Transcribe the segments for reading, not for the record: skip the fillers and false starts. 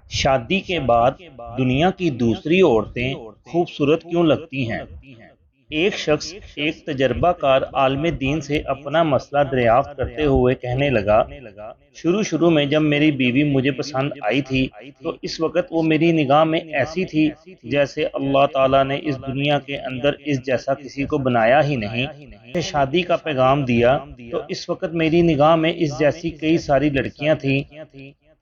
شادی کے بعد دنیا کی دوسری عورتیں خوبصورت کیوں لگتی ہیں؟ ایک شخص ایک تجربہ کار عالم دین سے اپنا مسئلہ دریافت کرتے ہوئے کہنے لگا، شروع میں جب میری بیوی مجھے پسند آئی تھی تو اس وقت وہ میری نگاہ میں ایسی تھی جیسے اللہ تعالیٰ نے اس دنیا کے اندر اس جیسا کسی کو بنایا ہی نہیں۔ مجھے شادی کا پیغام دیا تو اس وقت میری نگاہ میں اس جیسی کئی ساری لڑکیاں تھیں۔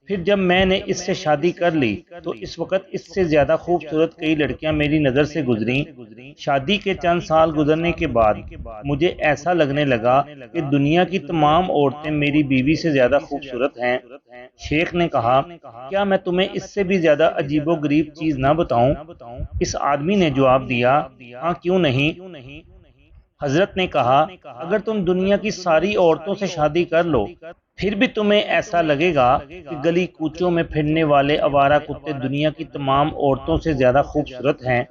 پھر جب میں نے اس سے شادی کر لی تو اس وقت اس سے زیادہ خوبصورت کئی لڑکیاں میری نظر سے گزریں۔ شادی کے چند سال گزرنے کے بعد مجھے ایسا لگنے لگا کہ دنیا کی تمام عورتیں میری بیوی سے زیادہ خوبصورت ہیں۔ شیخ نے کہا، کیا میں تمہیں اس سے بھی زیادہ عجیب و غریب چیز نہ بتاؤں؟ اس آدمی نے جواب دیا، ہاں کیوں نہیں۔ حضرت نے کہا، اگر تم دنیا کی ساری عورتوں سے شادی کر لو پھر بھی تمہیں ایسا لگے گا کہ گلی کوچوں میں پھرنے والے آوارہ کتے دنیا کی تمام عورتوں سے زیادہ خوبصورت ہیں۔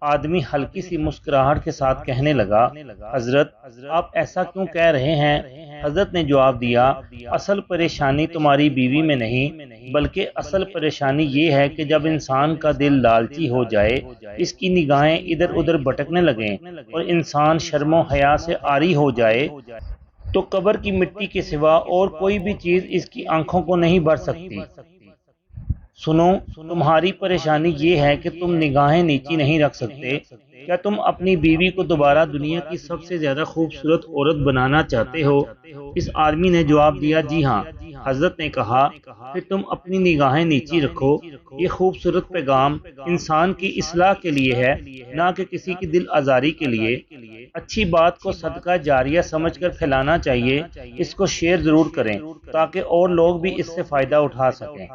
آدمی ہلکی سی مسکراہٹ کے ساتھ کہنے لگا، حضرت آپ ایسا کیوں کہہ رہے ہیں؟ حضرت نے جواب دیا، اصل پریشانی تمہاری بیوی میں نہیں بلکہ اصل پریشانی یہ ہے کہ جب انسان کا دل لالچی ہو جائے، اس کی نگاہیں ادھر ادھر بھٹکنے لگیں اور انسان شرم و حیا سے عاری ہو جائے تو قبر کی مٹی کے سوا اور کوئی بھی چیز اس کی آنکھوں کو نہیں بھر سکتی۔ سنو، تمہاری پریشانی یہ ہے کہ تم نگاہیں نیچی نہیں رکھ سکتے۔ کیا تم اپنی بیوی کو دوبارہ دنیا کی سب سے زیادہ خوبصورت عورت بنانا چاہتے ہو؟ اس آدمی نے جواب دیا، جی ہاں۔ حضرت نے کہا، پھر تم اپنی نگاہیں نیچی رکھو۔ یہ خوبصورت پیغام انسان کی اصلاح کے لیے ہے، نہ کہ کسی کی دل آزاری کے لیے۔ اچھی بات کو صدقہ جاریہ سمجھ کر پھیلانا چاہیے۔ اس کو شیئر ضرور کریں تاکہ اور لوگ بھی اس سے فائدہ اٹھا سکیں۔